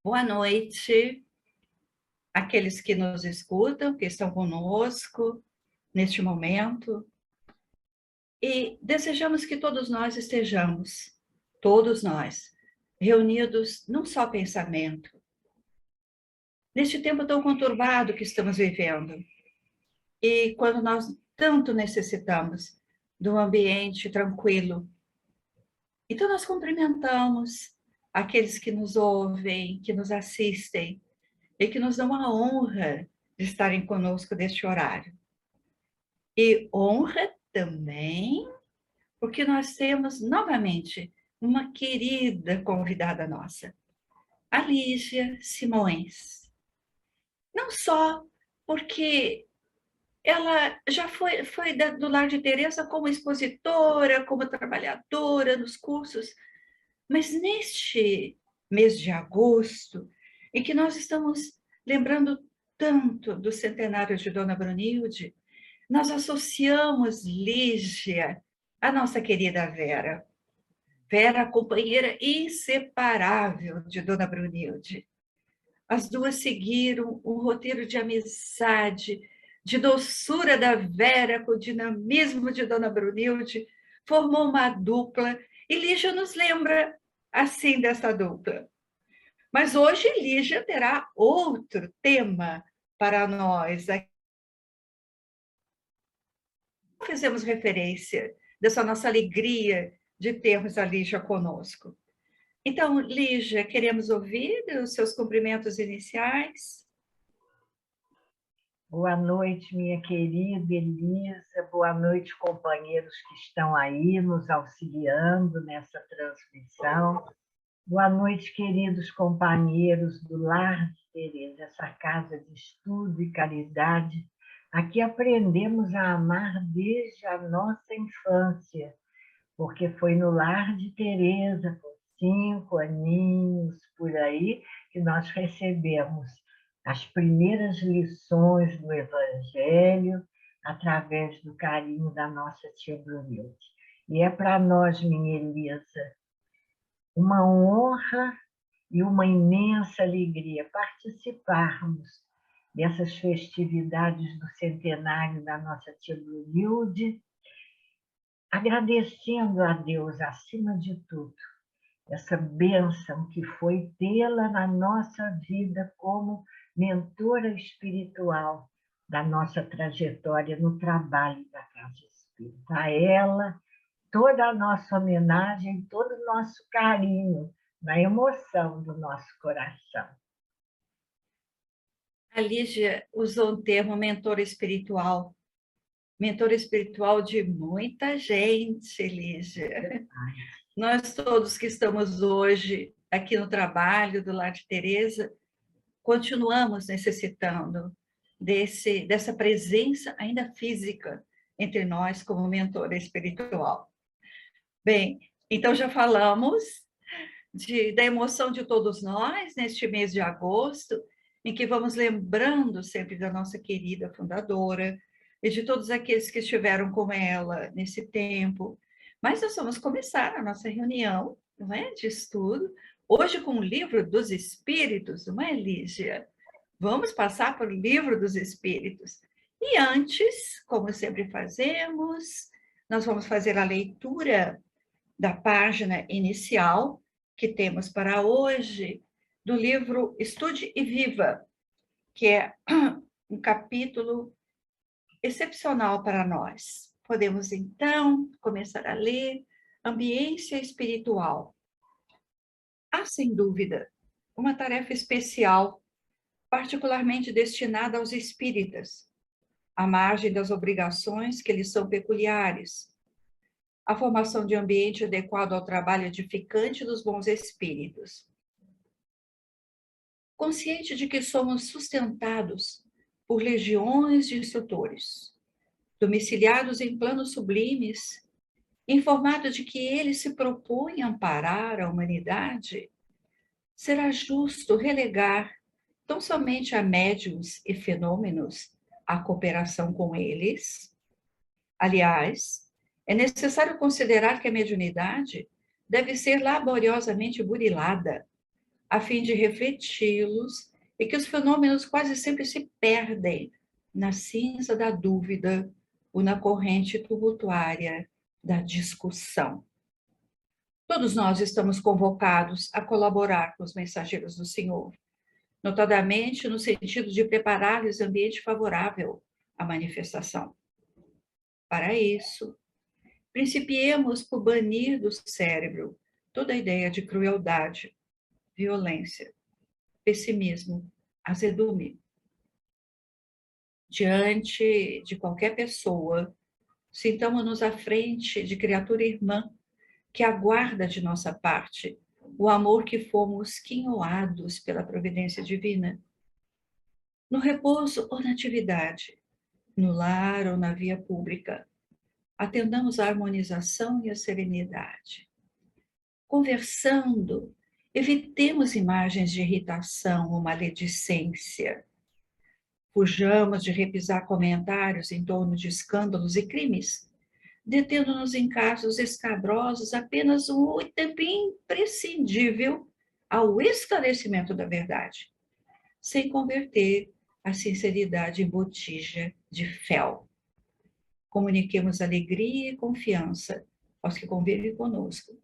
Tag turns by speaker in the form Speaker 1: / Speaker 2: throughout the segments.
Speaker 1: Boa noite àqueles que nos escutam, que estão conosco neste momento. E desejamos que todos nós, reunidos num só pensamento, neste tempo tão conturbado que estamos vivendo. E quando nós tanto necessitamos de um ambiente tranquilo. Então, nós cumprimentamos aqueles que nos ouvem, que nos assistem, e que nos dão a honra de estarem conosco neste horário. E honra também, porque nós temos novamente uma querida convidada nossa, a Lígia Simões. Não só porque ela já foi do Lar de Teresa como expositora, como trabalhadora nos cursos, mas neste mês de agosto, em que nós estamos lembrando tanto do centenário de Dona Brunilde, nós associamos Lígia à nossa querida Vera. Vera, companheira inseparável de Dona Brunilde. As duas seguiram um roteiro de amizade, de doçura da Vera com o dinamismo de Dona Brunilde, formou uma dupla, e Lígia nos lembra assim dessa dupla. Mas hoje Lígia terá outro tema para nós. Fizemos referência dessa nossa alegria de termos a Lígia conosco. Então, Lígia, queremos ouvir os seus cumprimentos iniciais.
Speaker 2: Boa noite, minha querida Elisa. Boa noite, companheiros que estão aí nos auxiliando nessa transmissão. Boa noite, queridos companheiros do Lar de Teresa, essa casa de estudo e caridade. Aqui aprendemos a amar desde a nossa infância, porque foi no Lar de Teresa, com 5 aninhos por aí, que nós recebemos as primeiras lições do Evangelho através do carinho da nossa tia Brunilde. E é para nós, minha Elisa, uma honra e uma imensa alegria participarmos dessas festividades do centenário da nossa tia Brunilde, agradecendo a Deus, acima de tudo, essa bênção que foi tê-la na nossa vida como mentora espiritual da nossa trajetória no trabalho da Casa Espírita. A ela, toda a nossa homenagem, todo o nosso carinho, na emoção do nosso coração.
Speaker 1: A Lígia usou um termo mentor espiritual de muita gente, Lígia. Nós todos que estamos hoje aqui no trabalho do Lar de Teresa, continuamos necessitando dessa presença ainda física entre nós como mentora espiritual. Bem, então já falamos da emoção de todos nós neste mês de agosto, em que vamos lembrando sempre da nossa querida fundadora e de todos aqueles que estiveram com ela nesse tempo. Mas nós vamos começar a nossa reunião, não é, de estudo, hoje com o Livro dos Espíritos, não é, Lígia? Vamos passar para o Livro dos Espíritos. E antes, como sempre fazemos, nós vamos fazer a leitura da página inicial que temos para hoje, do livro Estude e Viva, que é um capítulo excepcional para nós. Podemos, então, começar a ler Ambiência Espiritual. Há, sem dúvida, uma tarefa especial, particularmente destinada aos espíritas, à margem das obrigações que lhes são peculiares, a formação de ambiente adequado ao trabalho edificante dos bons espíritos. Consciente de que somos sustentados por legiões de instrutores, domiciliados em planos sublimes, informados de que eles se propõem a amparar a humanidade, será justo relegar tão somente a médiuns e fenômenos a cooperação com eles? Aliás, é necessário considerar que a mediunidade deve ser laboriosamente burilada, a fim de refleti-los, e que os fenômenos quase sempre se perdem na cinza da dúvida ou na corrente tumultuária da discussão. Todos nós estamos convocados a colaborar com os mensageiros do Senhor, notadamente no sentido de preparar-lhes ambiente favorável à manifestação. Para isso, principiemos por banir do cérebro toda a ideia de crueldade, violência, pessimismo, azedume. Diante de qualquer pessoa, sintamos-nos à frente de criatura irmã que aguarda de nossa parte o amor que fomos quinhoados pela providência divina. No repouso ou na atividade, no lar ou na via pública, atendamos à harmonização e à serenidade. Conversando, evitemos imagens de irritação ou maledicência. Fujamos de repisar comentários em torno de escândalos e crimes, detendo-nos em casos escabrosos apenas o tempo imprescindível ao esclarecimento da verdade, sem converter a sinceridade em botija de fel. Comuniquemos alegria e confiança aos que convivem conosco.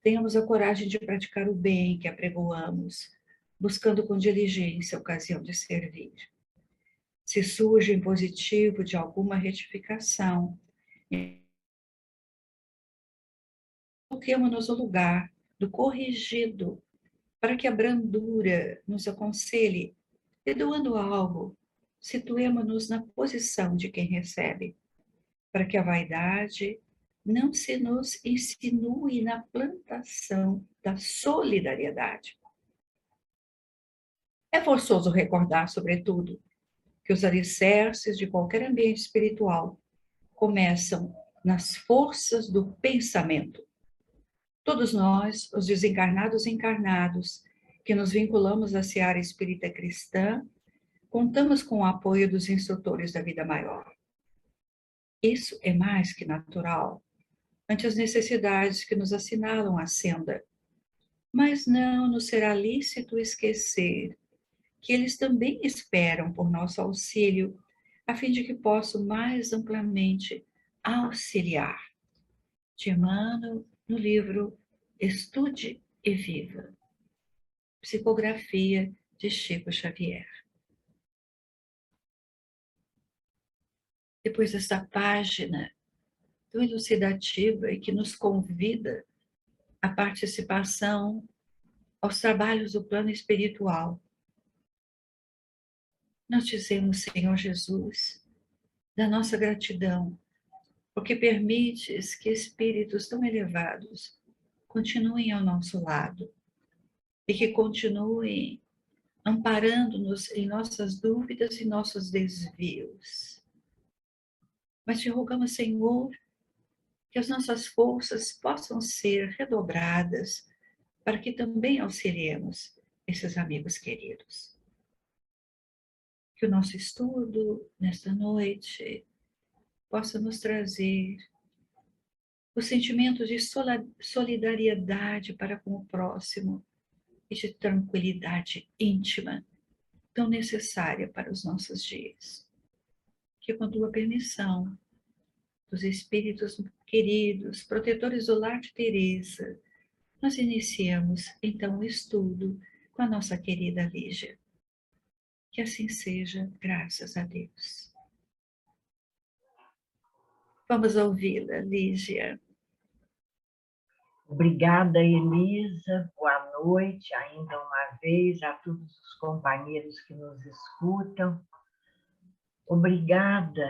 Speaker 1: Tenhamos a coragem de praticar o bem que apregoamos, buscando com diligência a ocasião de servir. Se surge em positivo de alguma retificação, coloquemo-nos no lugar do corrigido, para que a brandura nos aconselhe, e doando algo, situemo-nos na posição de quem recebe, para que a vaidade não se nos insinue na plantação da solidariedade. É forçoso recordar, sobretudo, que os alicerces de qualquer ambiente espiritual começam nas forças do pensamento. Todos nós, os desencarnados e encarnados, que nos vinculamos à seara espírita cristã, contamos com o apoio dos instrutores da vida maior. Isso é mais que natural, ante as necessidades que nos assinalam a senda. Mas não nos será lícito esquecer que eles também esperam por nosso auxílio, a fim de que possam mais amplamente auxiliar. De Emmanuel, no livro Estude e Viva. Psicografia de Chico Xavier. Depois desta página tão elucidativa e que nos convida à participação aos trabalhos do plano espiritual, nós dizemos, Senhor Jesus, da nossa gratidão, porque permites que espíritos tão elevados continuem ao nosso lado e que continuem amparando-nos em nossas dúvidas e nossos desvios. Mas te rogamos, Senhor, que as nossas forças possam ser redobradas para que também auxiliemos esses amigos queridos. Que o nosso estudo nesta noite possa nos trazer o sentimento de solidariedade para com o próximo e de tranquilidade íntima, tão necessária para os nossos dias. Que com tua permissão, dos espíritos queridos, protetores do lar de Teresa, nós iniciamos então o estudo com a nossa querida Lígia. Que assim seja, graças a Deus. Vamos ouvi-la, Lígia.
Speaker 2: Obrigada, Elisa. Boa noite ainda uma vez a todos os companheiros que nos escutam. Obrigada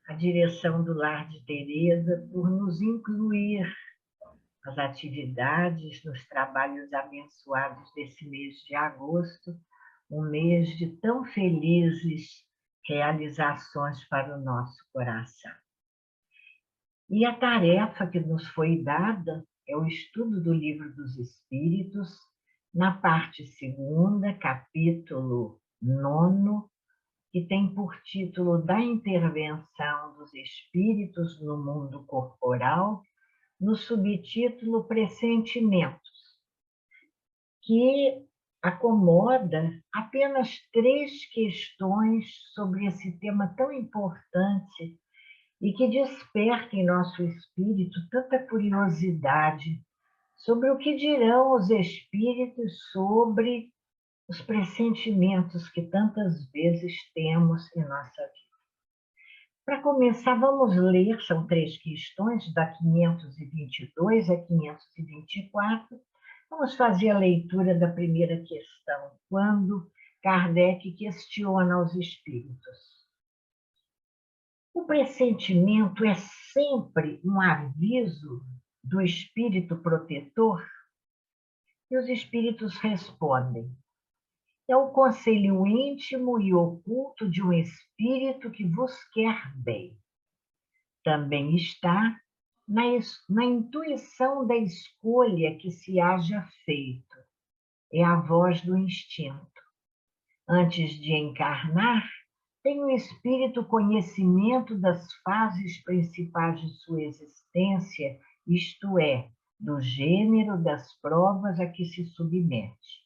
Speaker 2: à direção do Lar de Teresa por nos incluir nas atividades, nos trabalhos abençoados desse mês de agosto, um mês de tão felizes realizações para o nosso coração. E a tarefa que nos foi dada é o estudo do Livro dos Espíritos, na parte 2ª, capítulo 9, que tem por título Da Intervenção dos Espíritos no Mundo Corporal, no subtítulo Pressentimentos, que acomoda apenas 3 questões sobre esse tema tão importante e que desperta em nosso espírito tanta curiosidade sobre o que dirão os espíritos sobre os pressentimentos que tantas vezes temos em nossa vida. Para começar, vamos ler, são 3 questões, da 522 a 524. Vamos fazer a leitura da primeira questão, quando Kardec questiona os espíritos. O pressentimento é sempre um aviso do espírito protetor? E os espíritos respondem: é o conselho íntimo e oculto de um espírito que vos quer bem. Também está na intuição da escolha que se haja feito. É a voz do instinto. Antes de encarnar, tem o espírito conhecimento das fases principais de sua existência, isto é, do gênero das provas a que se submete.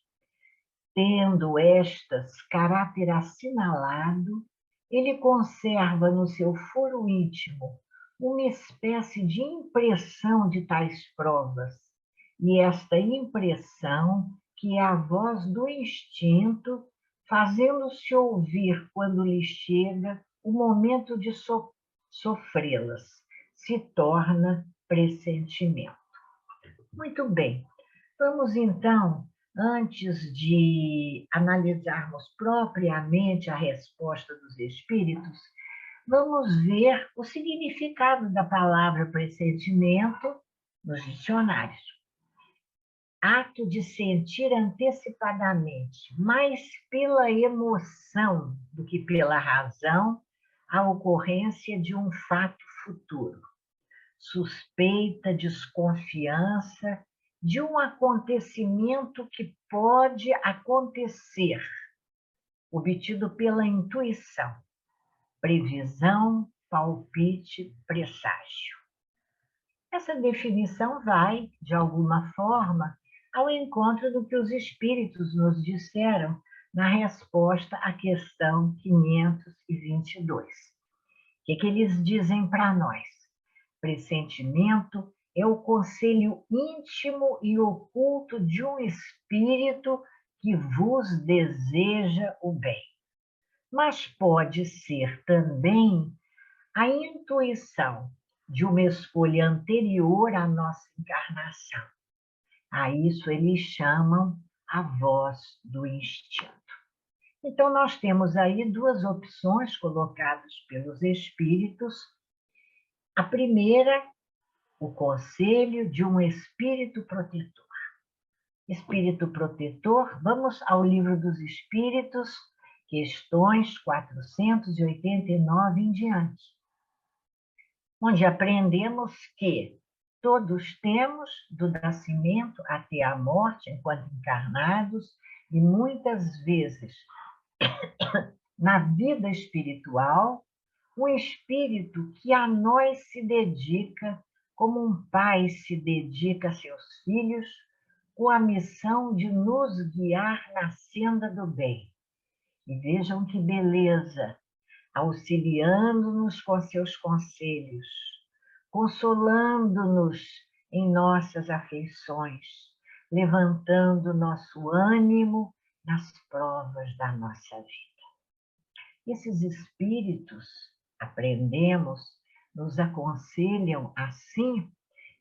Speaker 2: Tendo estas caráter assinalado, ele conserva no seu foro íntimo uma espécie de impressão de tais provas, e esta impressão, que é a voz do instinto, fazendo-se ouvir quando lhe chega o momento de sofrê-las, se torna pressentimento. Muito bem, vamos então, antes de analisarmos propriamente a resposta dos espíritos, vamos ver o significado da palavra pressentimento nos dicionários. Ato de sentir antecipadamente, mais pela emoção do que pela razão, a ocorrência de um fato futuro. Suspeita, desconfiança de um acontecimento que pode acontecer, obtido pela intuição, previsão, palpite, presságio. Essa definição vai, de alguma forma, ao encontro do que os espíritos nos disseram na resposta à questão 522. O que eles dizem para nós? Pressentimento é o conselho íntimo e oculto de um espírito que vos deseja o bem. Mas pode ser também a intuição de uma escolha anterior à nossa encarnação. A isso eles chamam a voz do instinto. Então, nós temos aí 2 opções colocadas pelos espíritos. A primeira, o conselho de um espírito protetor. Espírito protetor, vamos ao Livro dos Espíritos, questões 489 em diante, onde aprendemos que todos temos, do nascimento até a morte, enquanto encarnados, e muitas vezes na vida espiritual, um espírito que a nós se dedica, como um pai se dedica a seus filhos, com a missão de nos guiar na senda do bem. E vejam que beleza, auxiliando-nos com seus conselhos, consolando-nos em nossas aflições, levantando nosso ânimo nas provas da nossa vida. Esses espíritos, aprendemos, nos aconselham assim,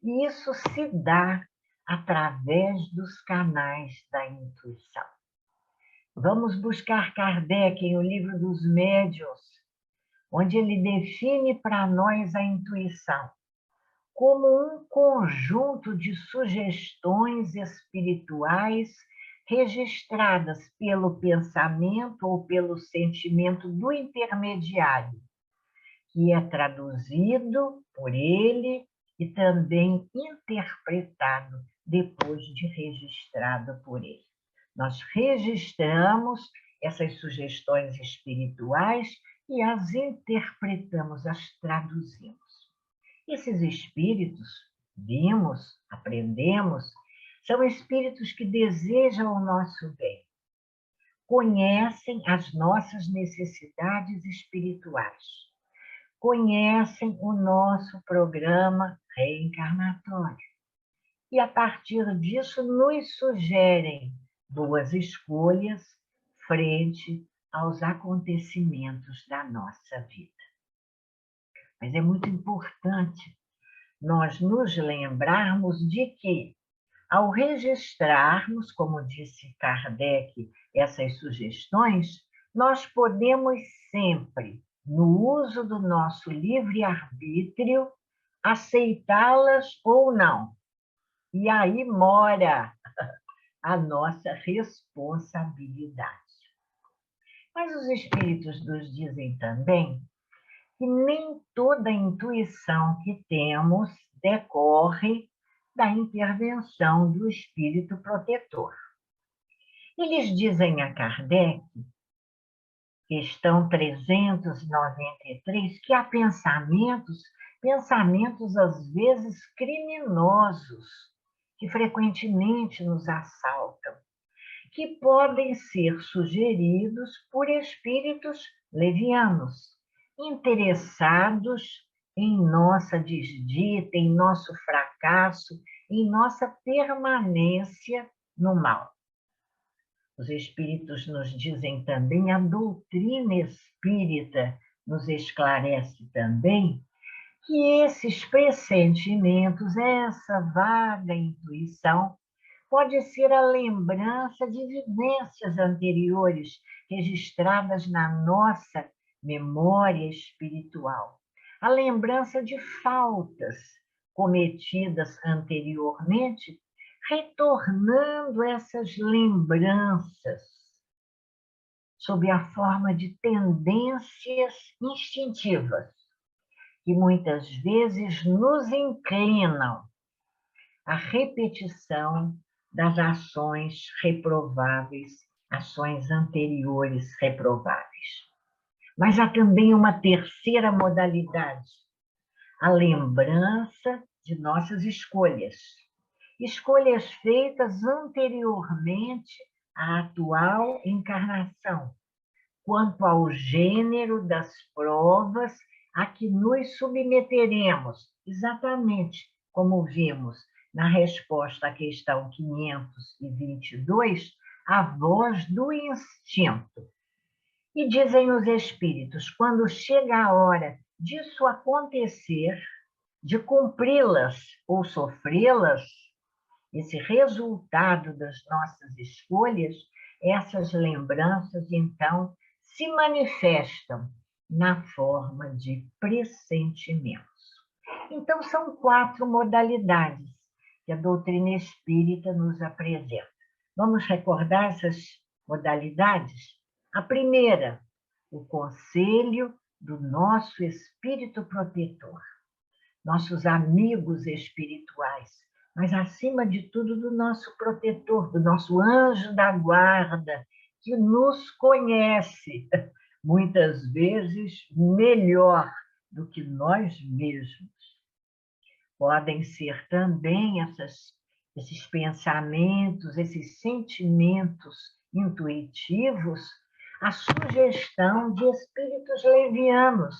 Speaker 2: e isso se dá através dos canais da intuição. Vamos buscar Kardec em O Livro dos Médiuns, onde ele define para nós a intuição como um conjunto de sugestões espirituais registradas pelo pensamento ou pelo sentimento do intermediário, que é traduzido por ele e também interpretado depois de registrado por ele. Nós registramos essas sugestões espirituais e as interpretamos, as traduzimos. Esses espíritos, vimos, aprendemos, são espíritos que desejam o nosso bem. conhecem as nossas necessidades espirituais, conhecem o nosso programa reencarnatório e, a partir disso, nos sugerem boas escolhas frente aos acontecimentos da nossa vida. Mas é muito importante nós nos lembrarmos de que, ao registrarmos, como disse Kardec, essas sugestões, nós podemos sempre, no uso do nosso livre-arbítrio, aceitá-las ou não. E aí mora a nossa responsabilidade. Mas os espíritos nos dizem também que nem toda intuição que temos decorre da intervenção do espírito protetor. Eles dizem a Kardec, questão 393, que há pensamentos às vezes criminosos, que frequentemente nos assaltam, que podem ser sugeridos por espíritos levianos, interessados em nossa desdita, em nosso fracasso, em nossa permanência no mal. Os espíritos nos dizem também, a doutrina espírita nos esclarece também, que esses pressentimentos, essa vaga intuição, pode ser a lembrança de vivências anteriores registradas na nossa memória espiritual, a lembrança de faltas cometidas anteriormente, retornando essas lembranças sob a forma de tendências instintivas, que muitas vezes nos inclinam à repetição das ações reprováveis, ações anteriores reprováveis. Mas há também uma terceira modalidade, a lembrança de nossas escolhas. Escolhas feitas anteriormente à atual encarnação, quanto ao gênero das provas a que nos submeteremos, exatamente como vimos na resposta à questão 522, a voz do instinto. E dizem os espíritos, quando chega a hora disso acontecer, de cumpri-las ou sofrê-las, esse resultado das nossas escolhas, essas lembranças, então, se manifestam na forma de pressentimentos. Então, são 4 modalidades que a doutrina espírita nos apresenta. Vamos recordar essas modalidades? A primeira, o conselho do nosso espírito protetor, nossos amigos espirituais, mas, acima de tudo, do nosso protetor, do nosso anjo da guarda, que nos conhece, muitas vezes melhor do que nós mesmos. Podem ser também esses pensamentos, esses sentimentos intuitivos, a sugestão de espíritos levianos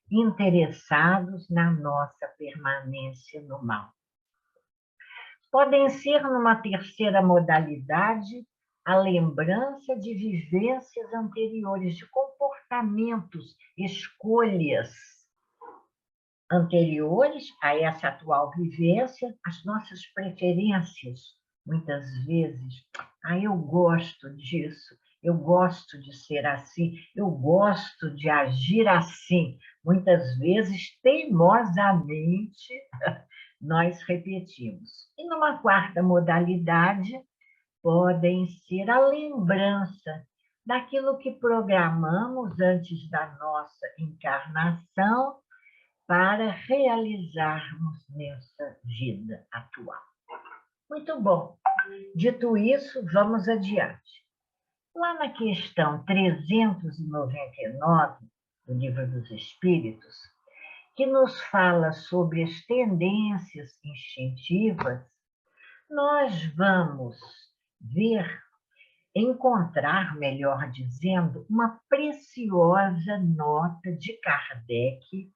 Speaker 2: interessados na nossa permanência no mal. Podem ser, numa terceira modalidade, a lembrança de vivências anteriores, de comportamentos, escolhas anteriores a essa atual vivência, as nossas preferências, muitas vezes. Eu gosto disso, eu gosto de ser assim, eu gosto de agir assim. Muitas vezes, teimosamente, nós repetimos. E numa quarta modalidade, podem ser a lembrança daquilo que programamos antes da nossa encarnação para realizarmos nessa vida atual. Muito bom. Dito isso, vamos adiante. Lá na questão 399 do Livro dos Espíritos, que nos fala sobre as tendências instintivas, nós vamos ver encontrar, melhor dizendo, uma preciosa nota de Kardec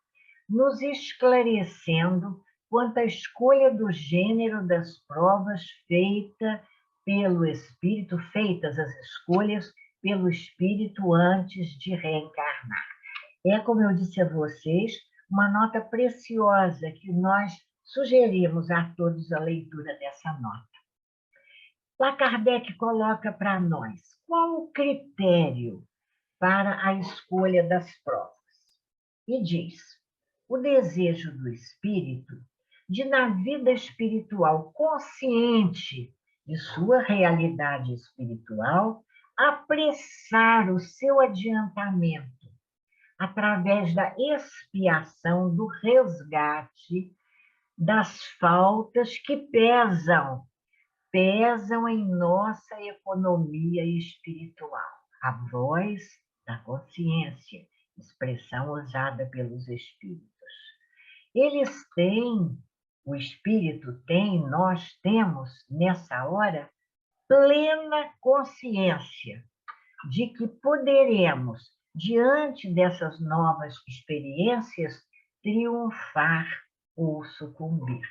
Speaker 2: nos esclarecendo quanto à escolha do gênero das provas feitas as escolhas pelo espírito antes de reencarnar. É, como eu disse a vocês, uma nota preciosa que nós sugerimos a todos a leitura dessa nota. Lá Kardec coloca para nós qual o critério para a escolha das provas. E diz: o desejo do espírito de, na vida espiritual consciente de sua realidade espiritual, apressar o seu adiantamento através da expiação, do resgate das faltas que pesam em nossa economia espiritual. A voz da consciência, expressão usada pelos espíritos. Eles têm, o espírito tem, nós temos, nessa hora, plena consciência de que poderemos, diante dessas novas experiências, triunfar ou sucumbir.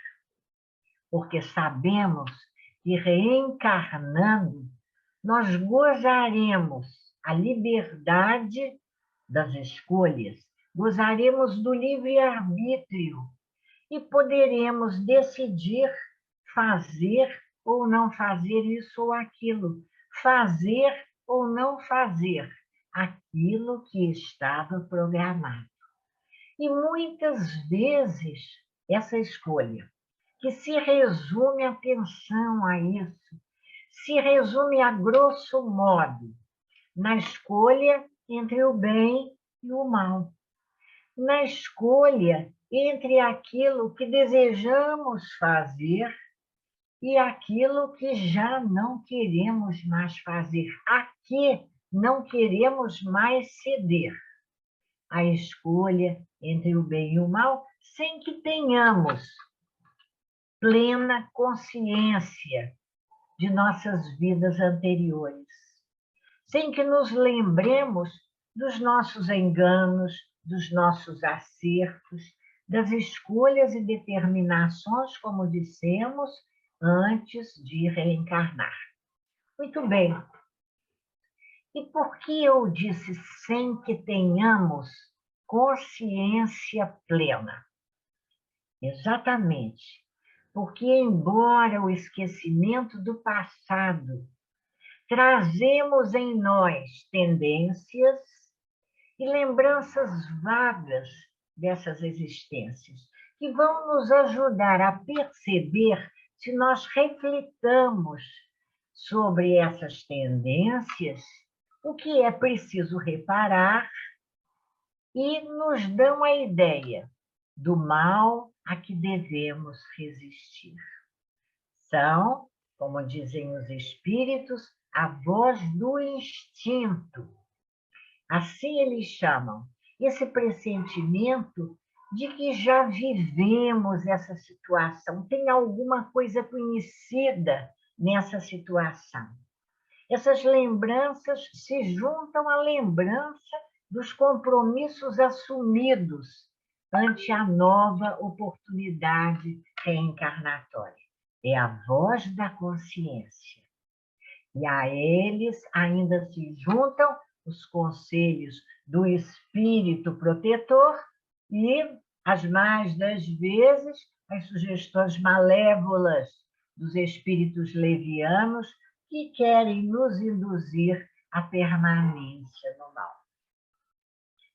Speaker 2: Porque sabemos que, reencarnando, nós gozaremos a liberdade das escolhas, gozaremos do livre-arbítrio e poderemos decidir fazer ou não fazer isso ou aquilo, fazer ou não fazer aquilo que estava programado. E muitas vezes essa escolha, que se resume, atenção a isso, se resume a grosso modo na escolha entre o bem e o mal, na escolha entre aquilo que desejamos fazer e aquilo que já não queremos mais fazer, a que não queremos mais ceder. A escolha entre o bem e o mal, sem que tenhamos plena consciência de nossas vidas anteriores, sem que nos lembremos dos nossos enganos, dos nossos acertos, das escolhas e determinações, como dissemos, antes de reencarnar. Muito bem. E por que eu disse sem que tenhamos consciência plena? Exatamente, porque embora o esquecimento do passado, trazemos em nós tendências e lembranças vagas dessas existências, que vão nos ajudar a perceber, se nós refletamos sobre essas tendências, o que é preciso reparar, e nos dão a ideia do mal a que devemos resistir. São, como dizem os espíritos, a voz do instinto. Assim eles chamam esse pressentimento de que já vivemos essa situação, tem alguma coisa conhecida nessa situação. Essas lembranças se juntam à lembrança dos compromissos assumidos ante a nova oportunidade reencarnatória. É a voz da consciência. E a eles ainda se juntam os conselhos do espírito protetor e, as mais das vezes, as sugestões malévolas dos espíritos levianos que querem nos induzir à permanência no mal.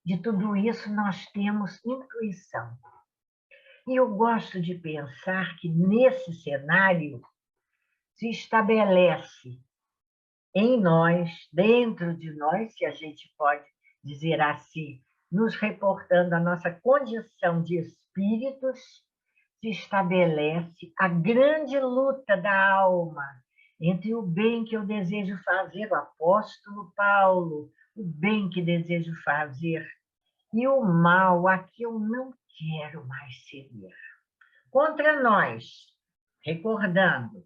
Speaker 2: De tudo isso nós temos intuição. E eu gosto de pensar que nesse cenário se estabelece em nós, dentro de nós, se a gente pode dizer assim, nos reportando a nossa condição de espíritos, se estabelece a grande luta da alma entre o bem que eu desejo fazer, o apóstolo Paulo, o bem que desejo fazer, e o mal a que eu não quero mais ceder. Contra nós, recordando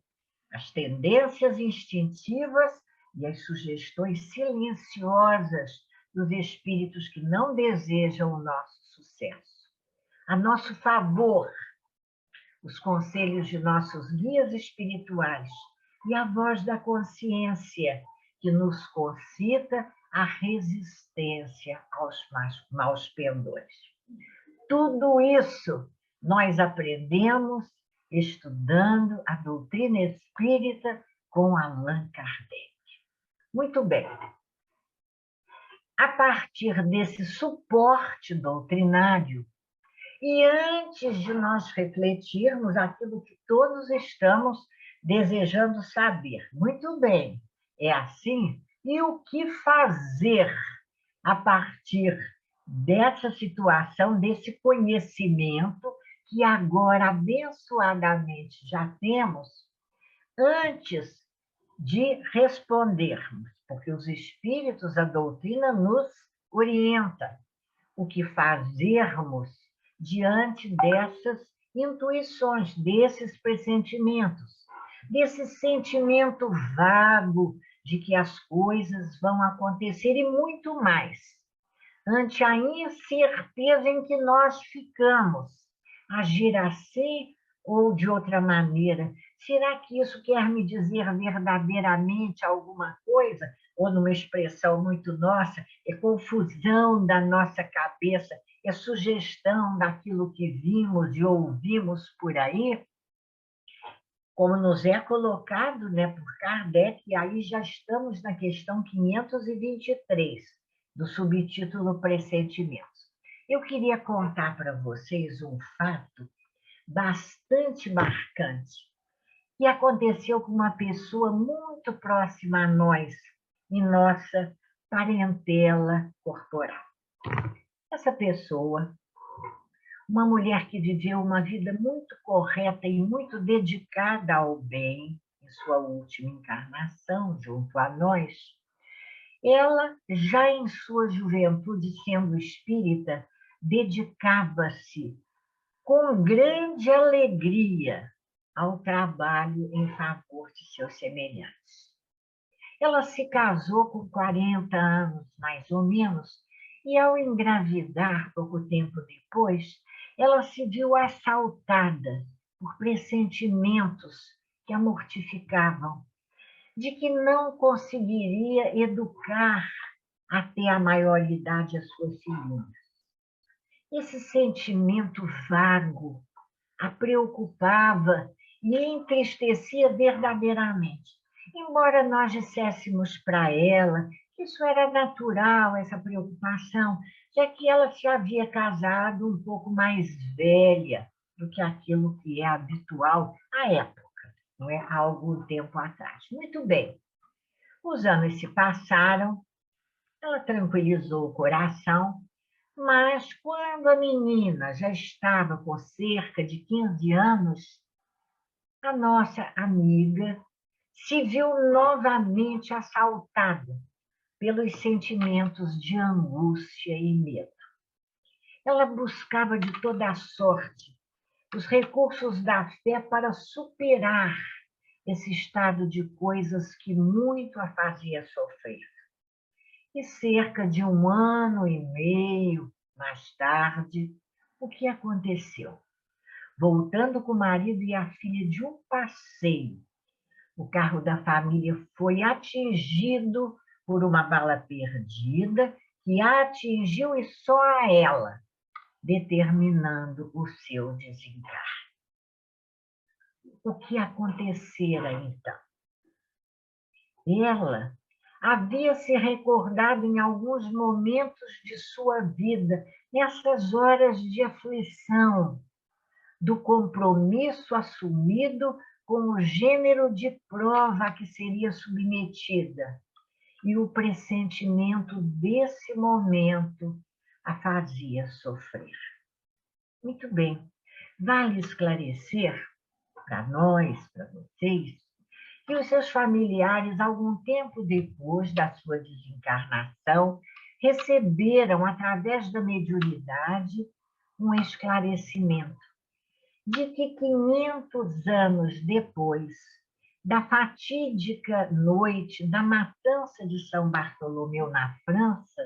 Speaker 2: as tendências instintivas e as sugestões silenciosas dos espíritos que não desejam o nosso sucesso. A nosso favor, os conselhos de nossos guias espirituais e a voz da consciência, que nos concita a resistência aos maus pendores. Tudo isso nós aprendemos estudando a doutrina espírita com Allan Kardec. Muito bem. A partir desse suporte doutrinário, e antes de nós refletirmos aquilo que todos estamos desejando saber, muito bem, é assim? E o que fazer a partir dessa situação, desse conhecimento que agora abençoadamente já temos, antes de respondermos, porque os espíritos, a doutrina nos orienta o que fazermos diante dessas intuições, desses pressentimentos, desse sentimento vago de que as coisas vão acontecer e muito mais, ante a incerteza em que nós ficamos, agir assim ou de outra maneira. Será que isso quer me dizer verdadeiramente alguma coisa? Ou numa expressão muito nossa, é confusão da nossa cabeça, é sugestão daquilo que vimos e ouvimos por aí? Como nos é colocado, né, por Kardec, e aí já estamos na questão 523, do subtítulo Pressentimentos. Eu queria contar para vocês um fato bastante marcante, que aconteceu com uma pessoa muito próxima a nós, em nossa parentela corporal. Essa pessoa, uma mulher que viveu uma vida muito correta e muito dedicada ao bem, em sua última encarnação, junto a nós, ela, já em sua juventude, sendo espírita, dedicava-se com grande alegria ao trabalho em favor de seus semelhantes. Ela se casou com 40 anos, mais ou menos, e ao engravidar, pouco tempo depois, ela se viu assaltada por pressentimentos que a mortificavam, de que não conseguiria educar até a maioridade as suas filhinhas. Esse sentimento vago a preocupava e entristecia verdadeiramente. Embora nós disséssemos para ela que isso era natural, essa preocupação, já que ela se havia casado um pouco mais velha do que aquilo que é habitual à época, não é? Há algum tempo atrás. Muito bem. Os anos se passaram, ela tranquilizou o coração, mas quando a menina já estava com cerca de 15 anos, a nossa amiga se viu novamente assaltada pelos sentimentos de angústia e medo. Ela buscava de toda a sorte os recursos da fé para superar esse estado de coisas que muito a fazia sofrer. E cerca de 1 ano e meio mais tarde, o que aconteceu? Voltando com o marido e a filha de um passeio, o carro da família foi atingido por uma bala perdida que a atingiu e só a ela, determinando o seu desencarne. O que acontecera então? Ela havia se recordado em alguns momentos de sua vida, nessas horas de aflição, do compromisso assumido com o gênero de prova a que seria submetida, e o pressentimento desse momento a fazia sofrer. Muito bem, vale esclarecer para nós, para vocês, que os seus familiares, algum tempo depois da sua desencarnação, receberam, através da mediunidade, um esclarecimento de que 500 anos depois da fatídica noite da matança de São Bartolomeu na França,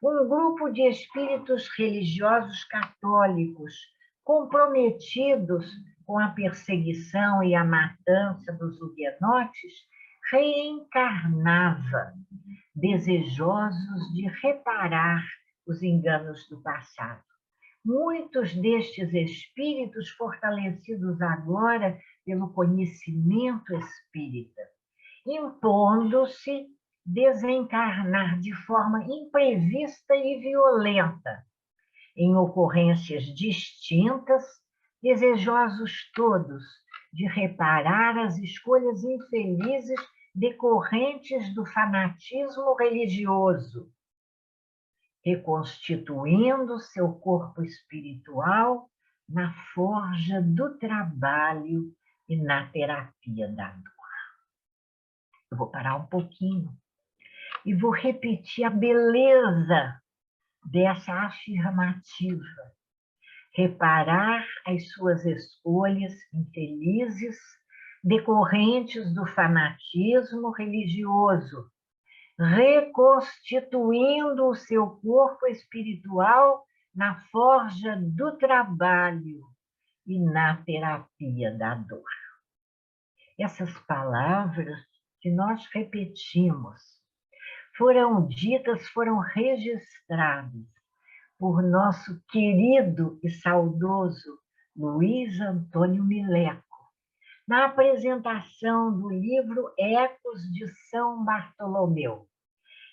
Speaker 2: um grupo de espíritos religiosos católicos comprometidos com a perseguição e a matança dos huguenotes reencarnava, desejosos de reparar os enganos do passado. Muitos destes espíritos, fortalecidos agora pelo conhecimento espírita, impondo-se desencarnar de forma imprevista e violenta, em ocorrências distintas, desejosos todos de reparar as escolhas infelizes decorrentes do fanatismo religioso, reconstituindo seu corpo espiritual na forja do trabalho e na terapia da dor. Eu vou parar um pouquinho e vou repetir a beleza dessa afirmativa. Reparar as suas escolhas infelizes decorrentes do fanatismo religioso, reconstituindo o seu corpo espiritual na forja do trabalho e na terapia da dor. Essas palavras que nós repetimos foram ditas, foram registradas por nosso querido e saudoso Luiz Antônio Mileco, na apresentação do livro Ecos de São Bartolomeu,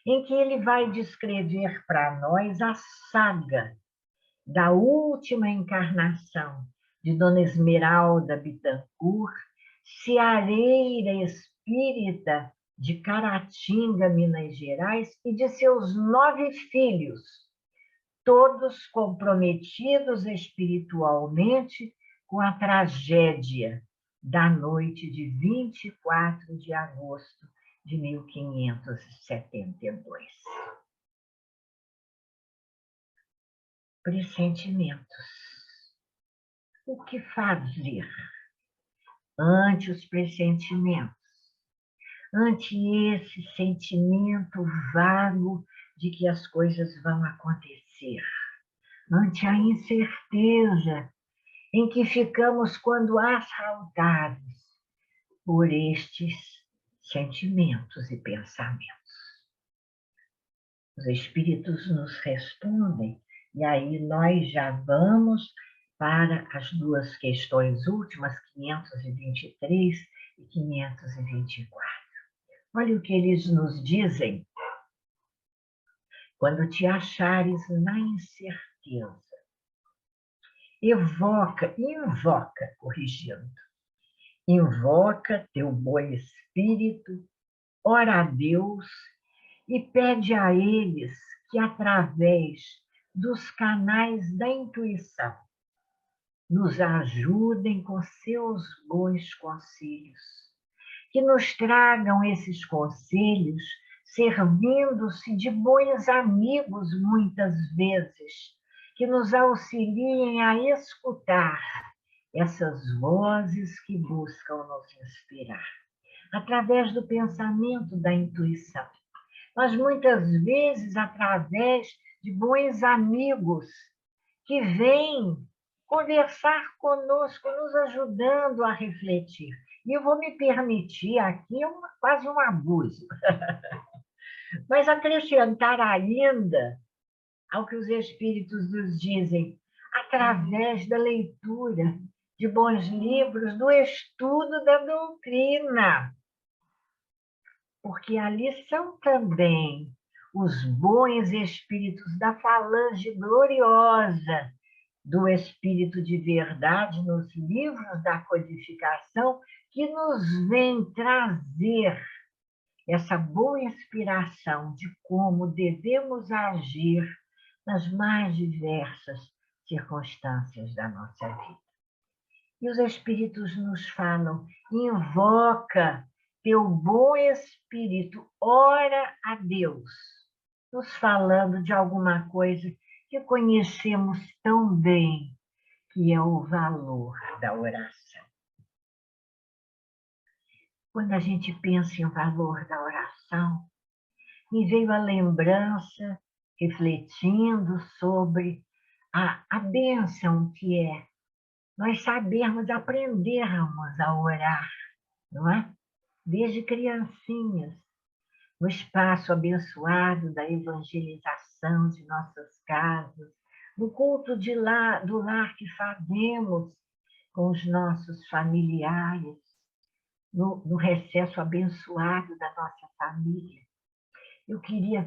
Speaker 2: em que ele vai descrever para nós a saga da última encarnação de Dona Esmeralda Bittencourt, ceareira espírita de Caratinga, Minas Gerais, e de seus 9 filhos, todos comprometidos espiritualmente com a tragédia da noite de 24 de agosto de 1572. Pressentimentos. O que fazer ante os pressentimentos? Ante esse sentimento vago de que as coisas vão acontecer? Ante a incerteza em que ficamos quando assaltados por estes sentimentos e pensamentos? Os espíritos nos respondem, e aí nós já vamos para as 2 questões últimas, 523 e 524. Olha o que eles nos dizem. Quando te achares na incerteza, invoca teu bom espírito, ora a Deus e pede a eles que, através dos canais da intuição, nos ajudem com seus bons conselhos, que nos tragam esses conselhos servindo-se de bons amigos muitas vezes, que nos auxiliem a escutar essas vozes que buscam nos inspirar, através do pensamento da intuição. Mas muitas vezes, através de bons amigos que vêm conversar conosco, nos ajudando a refletir. E eu vou me permitir aqui quase um abuso, mas acrescentar ainda ao que os espíritos nos dizem, através da leitura de bons livros, do estudo da doutrina. Porque ali são também os bons espíritos da falange gloriosa do Espírito de Verdade nos livros da codificação, que nos vem trazer essa boa inspiração de como devemos agir nas mais diversas circunstâncias da nossa vida. E os Espíritos nos falam, invoca teu bom Espírito, ora a Deus, nos falando de alguma coisa que conhecemos tão bem, que é o valor da oração. Quando a gente pensa em valor da oração, me veio a lembrança, refletindo sobre a bênção que é nós sabermos, aprendermos a orar, não é? Desde criancinhas, no espaço abençoado da evangelização de nossas casas, no culto do lar que fazemos com os nossos familiares, no recesso abençoado da nossa família. Eu queria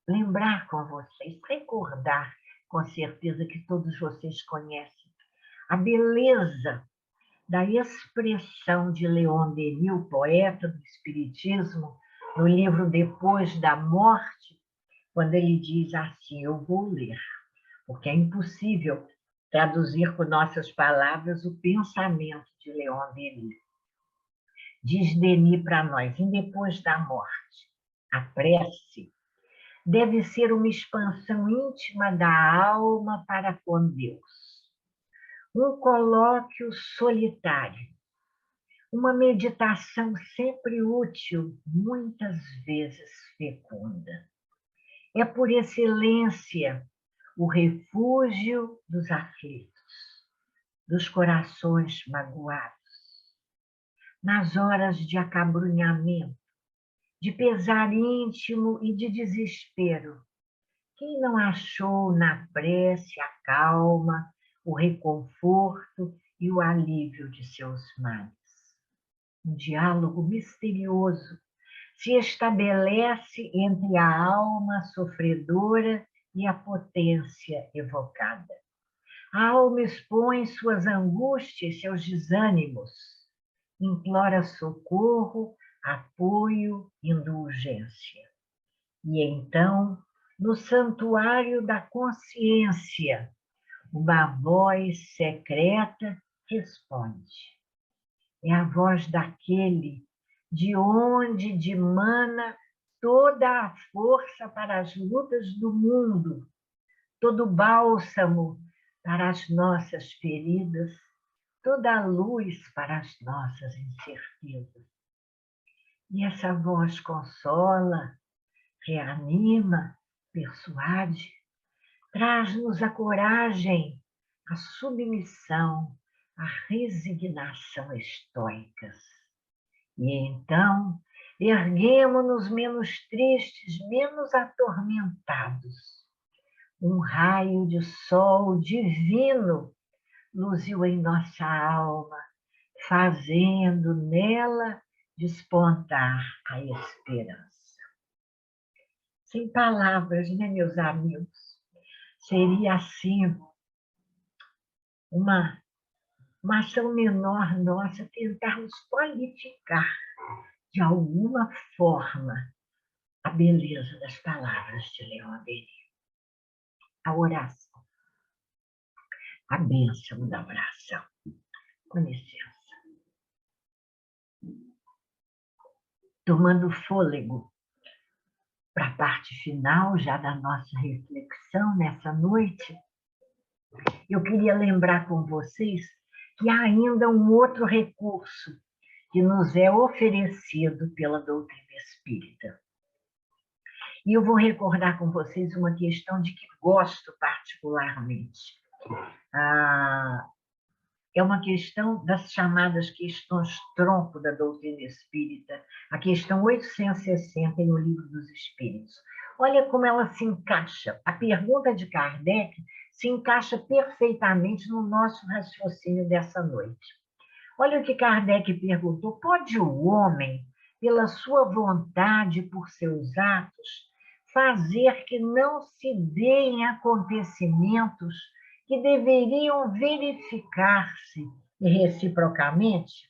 Speaker 2: lembrar com vocês, recordar, com certeza que todos vocês conhecem, a beleza da expressão de Leon Denis, o poeta do Espiritismo, no livro Depois da Morte, quando ele diz assim: eu vou ler, porque é impossível traduzir com nossas palavras o pensamento de Leon Denis. Diz Denis para nós, em Depois da Morte, a prece deve ser uma expansão íntima da alma para com Deus, um colóquio solitário, uma meditação sempre útil, muitas vezes fecunda. É por excelência o refúgio dos aflitos, dos corações magoados. Nas horas de acabrunhamento, de pesar íntimo e de desespero, quem não achou na prece a calma, o reconforto e o alívio de seus males? Um diálogo misterioso se estabelece entre a alma sofredora e a potência evocada. A alma expõe suas angústias, seus desânimos, implora socorro, apoio, indulgência. E então, no santuário da consciência, uma voz secreta responde. É a voz daquele de onde dimana toda a força para as lutas do mundo, todo bálsamo para as nossas feridas, toda a luz para as nossas incertezas. E essa voz consola, reanima, persuade, traz-nos a coragem, a submissão, a resignação estoicas. E então, erguemo-nos menos tristes, menos atormentados. Um raio de sol divino luziu em nossa alma, fazendo nela despontar a esperança. Sem palavras, né, meus amigos? Seria assim uma ação menor nossa tentarmos qualificar de alguma forma a beleza das palavras de Leon Denis. A oração, a bênção da oração. Com licença. Tomando fôlego para a parte final já da nossa reflexão nessa noite, eu queria lembrar com vocês que há ainda um outro recurso que nos é oferecido pela doutrina espírita. E eu vou recordar com vocês uma questão de que gosto particularmente. É uma questão das chamadas questões tronco da doutrina espírita, a questão 860 no Livro dos Espíritos. Olha como ela se encaixa, a pergunta de Kardec se encaixa perfeitamente no nosso raciocínio dessa noite. Olha o que Kardec perguntou: pode o homem, pela sua vontade, por seus atos, fazer que não se deem acontecimentos que deveriam verificar-se reciprocamente?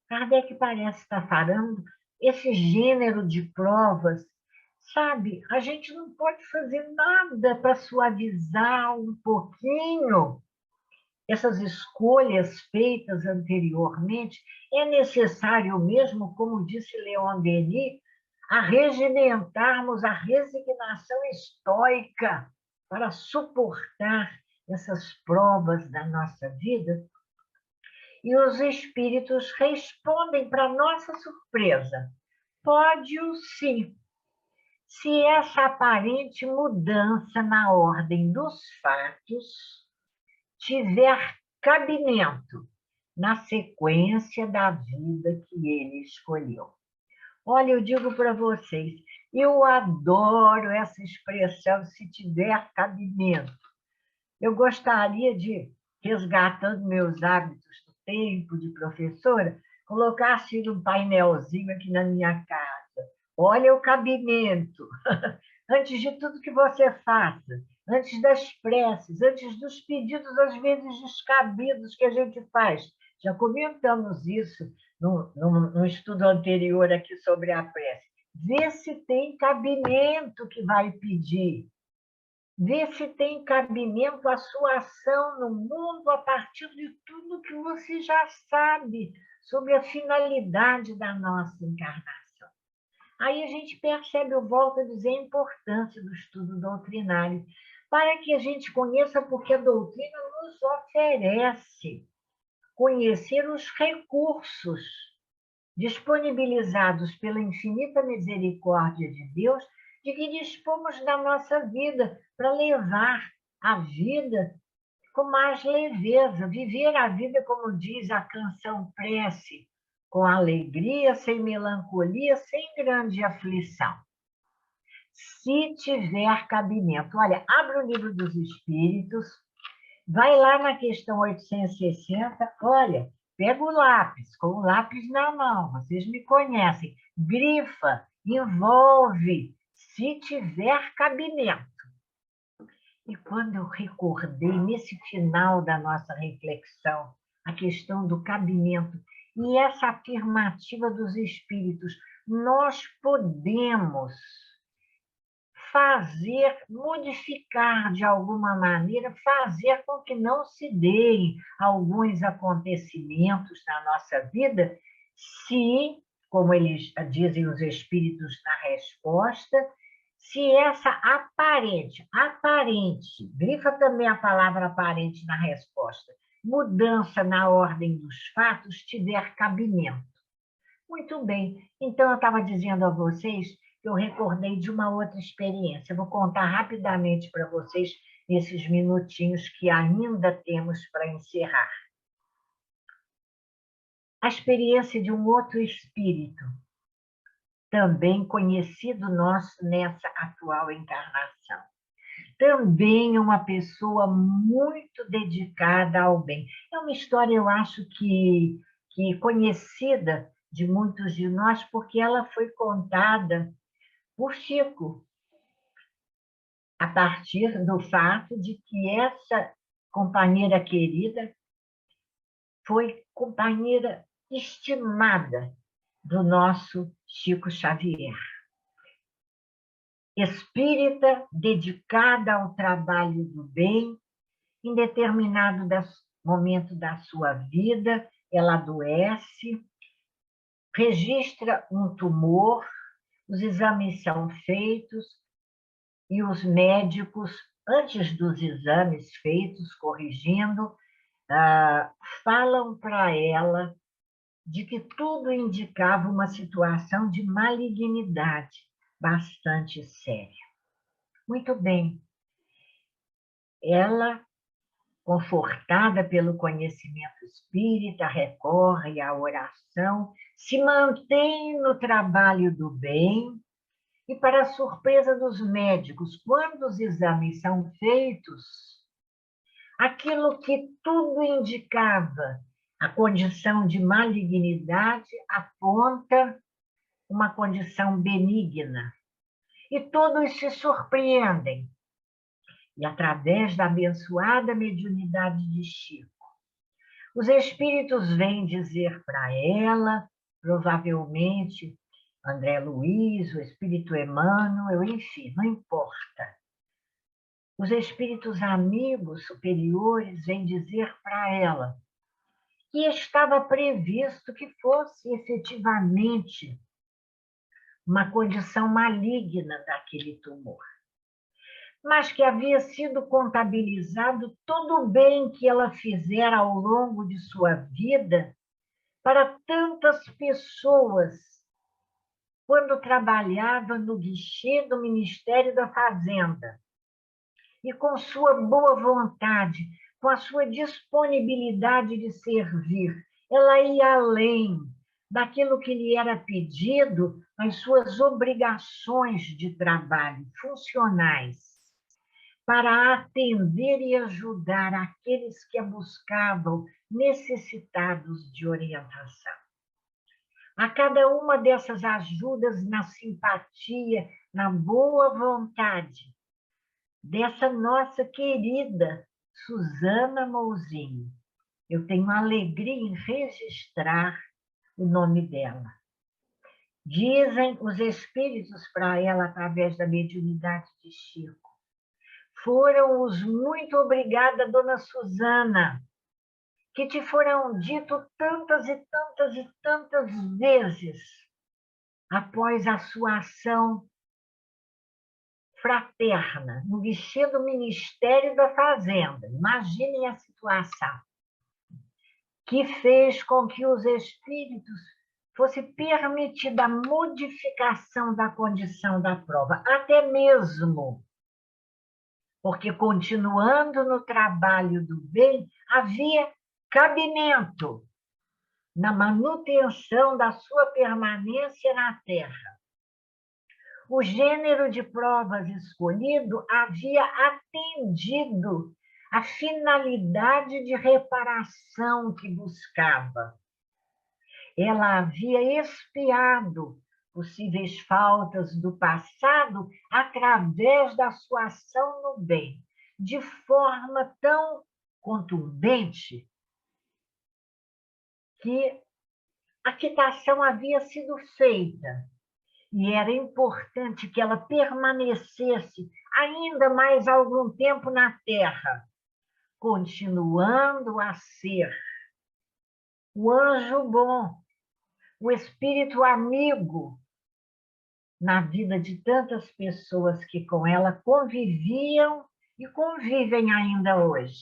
Speaker 2: Kardec parece estar falando esse gênero de provas, sabe? A gente não pode fazer nada para suavizar um pouquinho essas escolhas feitas anteriormente. É necessário mesmo, como disse Leon Denis, a regimentarmos a resignação estoica para suportar essas provas da nossa vida. E os espíritos respondem, para nossa surpresa: pode-o sim, se essa aparente mudança na ordem dos fatos tiver cabimento na sequência da vida que ele escolheu. Olha, eu digo para vocês, eu adoro essa expressão, se tiver cabimento. Eu gostaria de, resgatando meus hábitos do tempo de professora, colocar assim um painelzinho aqui na minha casa. Olha o cabimento. Antes de tudo que você faça, antes das preces, antes dos pedidos, às vezes descabidos que a gente faz. Já comentamos isso no estudo anterior aqui sobre a prece. Vê se tem cabimento que vai pedir. Vê se tem cabimento a sua ação no mundo a partir de tudo que você já sabe sobre a finalidade da nossa encarnação. Aí a gente percebe, eu volto a dizer, a importância do estudo doutrinário, para que a gente conheça, porque a doutrina nos oferece conhecer os recursos disponibilizados pela infinita misericórdia de Deus, de que dispomos da nossa vida para levar a vida com mais leveza, viver a vida, como diz a canção Prece, com alegria, sem melancolia, sem grande aflição. Se tiver cabimento. Olha, abre o Livro dos Espíritos, vai lá na questão 860, olha, pega o lápis, com o lápis na mão, vocês me conhecem, grifa, envolve, se tiver cabimento. E quando eu recordei, nesse final da nossa reflexão, a questão do cabimento e essa afirmativa dos espíritos, nós podemos fazer, modificar de alguma maneira, fazer com que não se deem alguns acontecimentos na nossa vida, se, como eles dizem os espíritos na resposta, se essa aparente, grifa também a palavra aparente na resposta, mudança na ordem dos fatos tiver cabimento. Muito bem, então eu estava dizendo a vocês que eu recordei de uma outra experiência. Eu vou contar rapidamente para vocês nesses minutinhos que ainda temos para encerrar. A experiência de um outro espírito, também conhecido nosso nessa atual encarnação. Também uma pessoa muito dedicada ao bem. É uma história, eu acho que conhecida de muitos de nós, porque ela foi contada por Chico, a partir do fato de que essa companheira querida foi companheira estimada do nosso Chico Xavier. Espírita, dedicada ao trabalho do bem, em determinado momento da sua vida, ela adoece, registra um tumor, os exames são feitos e os médicos, antes dos exames feitos, corrigindo, falam para ela de que tudo indicava uma situação de malignidade bastante séria. Muito bem. Ela, confortada pelo conhecimento espírita, recorre à oração, se mantém no trabalho do bem e, para a surpresa dos médicos, quando os exames são feitos, aquilo que tudo indicava, a condição de malignidade, aponta uma condição benigna. E todos se surpreendem. E, através da abençoada mediunidade de Chico, os espíritos vêm dizer para ela, provavelmente André Luiz, o espírito Emmanuel, enfim, não importa. Os espíritos amigos superiores vêm dizer para ela que estava previsto que fosse efetivamente uma condição maligna daquele tumor. mas que havia sido contabilizado todo o bem que ela fizera ao longo de sua vida para tantas pessoas, quando trabalhava no guichê do Ministério da Fazenda. E com sua boa vontade, com a sua disponibilidade de servir, ela ia além daquilo que lhe era pedido, as suas obrigações de trabalho funcionais, para atender e ajudar aqueles que a buscavam necessitados de orientação. A cada uma dessas ajudas na simpatia, na boa vontade, dessa nossa querida Susana Mouzinho, eu tenho alegria em registrar o nome dela. Dizem os espíritos para ela, através da mediunidade de Chico, foram os muito obrigada, dona Susana, que te foram dito tantas e tantas e tantas vezes após a sua ação fraterna no guichê do Ministério da Fazenda. Imaginem a situação, que fez com que os espíritos fosse permitida a modificação da condição da prova, até mesmo porque, continuando no trabalho do bem, havia cabimento na manutenção da sua permanência na Terra. O gênero de provas escolhido havia atendido a finalidade de reparação que buscava. Ela havia expiado possíveis faltas do passado através da sua ação no bem, de forma tão contundente que a quitação havia sido feita e era importante que ela permanecesse ainda mais algum tempo na Terra, continuando a ser o anjo bom, o espírito amigo na vida de tantas pessoas que com ela conviviam e convivem ainda hoje.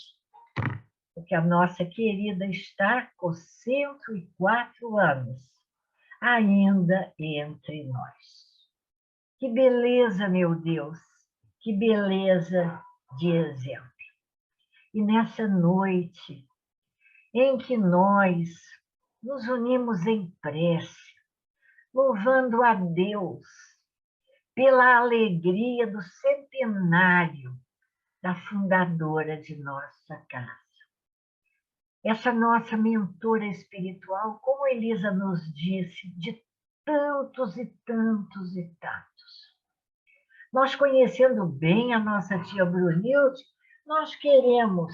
Speaker 2: Porque a nossa querida está com 104 anos, ainda entre nós. Que beleza, meu Deus, que beleza de exemplo. E nessa noite em que nós nos unimos em prece, louvando a Deus pela alegria do centenário da fundadora de nossa casa. Essa nossa mentora espiritual, como Elisa nos disse, de tantos e tantos e tantos. Nós, conhecendo bem a nossa tia Brunilde, nós queremos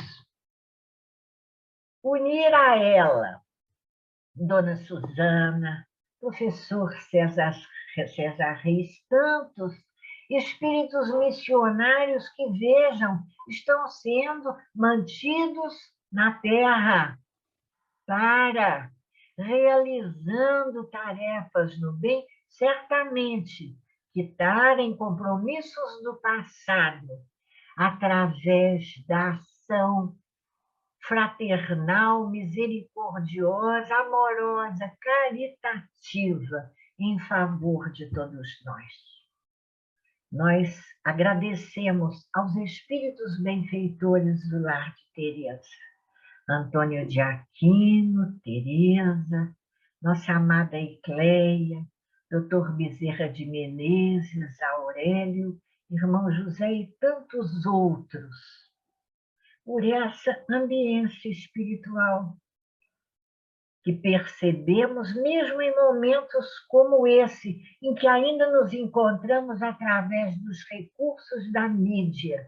Speaker 2: unir a ela Dona Susana, professor César Reis, tantos espíritos missionários que, vejam, estão sendo mantidos na Terra para realizando tarefas no bem, certamente quitarem compromissos do passado através da ação fraternal, misericordiosa, amorosa, caritativa em favor de todos nós. Nós agradecemos aos espíritos benfeitores do lar de Teresa, Antônio de Aquino, Teresa, nossa amada Icleia, Dr. Bezerra de Menezes, Aurélio, irmão José e tantos outros, por essa ambiência espiritual que percebemos mesmo em momentos como esse, em que ainda nos encontramos através dos recursos da mídia.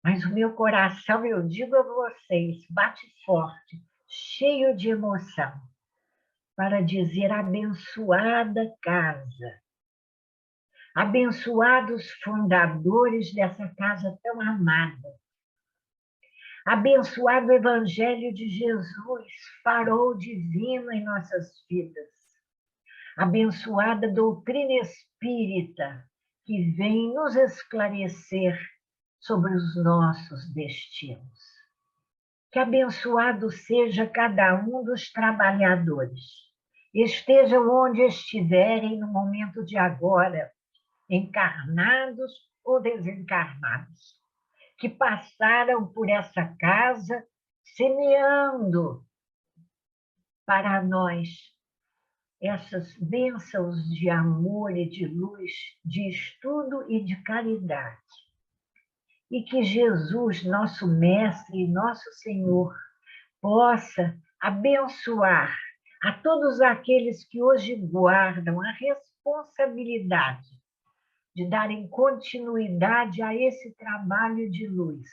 Speaker 2: Mas o meu coração, eu digo a vocês, bate forte, cheio de emoção, para dizer: abençoada casa, abençoados fundadores dessa casa tão amada, abençoado Evangelho de Jesus, farol divino em nossas vidas, abençoada doutrina espírita, que vem nos esclarecer sobre os nossos destinos. Que abençoado seja cada um dos trabalhadores, estejam onde estiverem no momento de agora, encarnados ou desencarnados, que passaram por essa casa semeando para nós essas bênçãos de amor e de luz, de estudo e de caridade. E que Jesus, nosso Mestre e nosso Senhor, possa abençoar a todos aqueles que hoje guardam a responsabilidade de darem continuidade a esse trabalho de luz,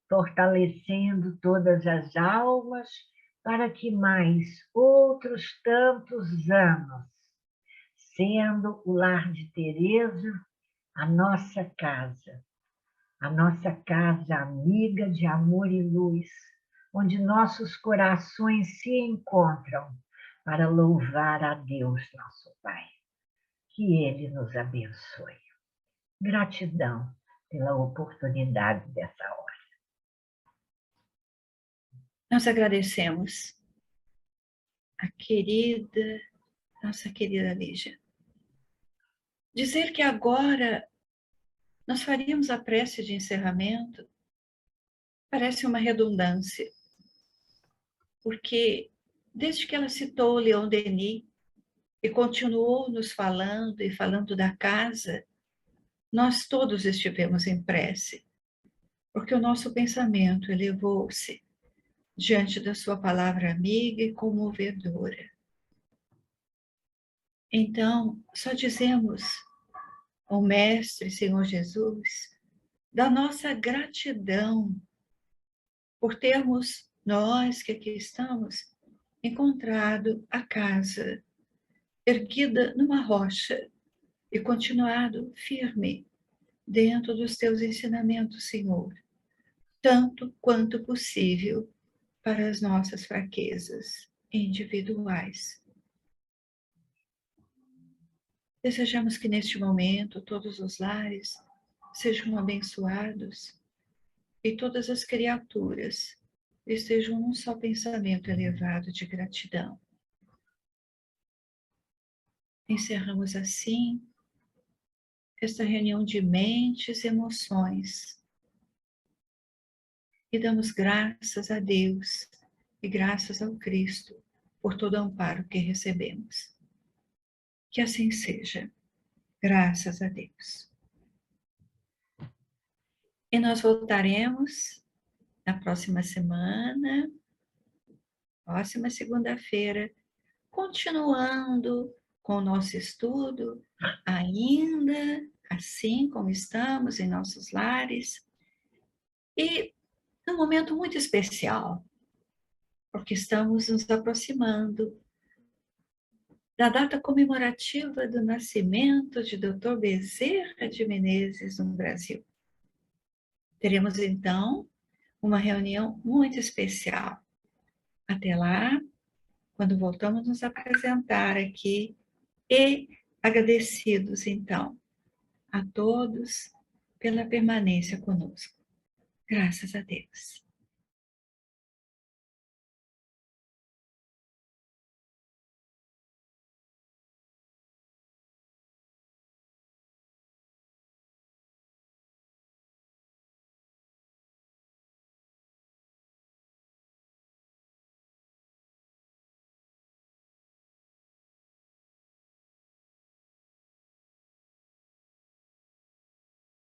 Speaker 2: fortalecendo todas as almas para que mais outros tantos anos, sendo o lar de Teresa a nossa casa amiga de amor e luz, onde nossos corações se encontram para louvar a Deus, nosso Pai. Que Ele nos abençoe. Gratidão pela oportunidade dessa hora.
Speaker 1: Nós agradecemos a nossa querida Lígia. Dizer que agora nós faríamos a prece de encerramento parece uma redundância, porque desde que ela citou Leon Denis e continuou nos falando e falando da casa, nós todos estivemos em prece, porque o nosso pensamento elevou-se diante da sua palavra amiga e comovedora. Então, só dizemos ao Mestre Senhor Jesus da nossa gratidão por termos nós que aqui estamos encontrado a casa erguida numa rocha e continuado firme dentro dos teus ensinamentos, Senhor, tanto quanto possível para as nossas fraquezas individuais. Desejamos que neste momento todos os lares sejam abençoados e todas as criaturas estejam num só pensamento elevado de gratidão. Encerramos assim esta reunião de mentes e emoções e damos graças a Deus e graças ao Cristo por todo o amparo que recebemos. Que assim seja, graças a Deus. E nós voltaremos na próxima semana, próxima segunda-feira, continuando com o nosso estudo, ainda assim como estamos em nossos lares, e num momento muito especial, porque estamos nos aproximando da data comemorativa do nascimento de Dr. Bezerra de Menezes no Brasil. Teremos então uma reunião muito especial. Até lá, quando voltamos nos apresentar aqui e agradecidos então a todos pela permanência conosco. Graças a Deus.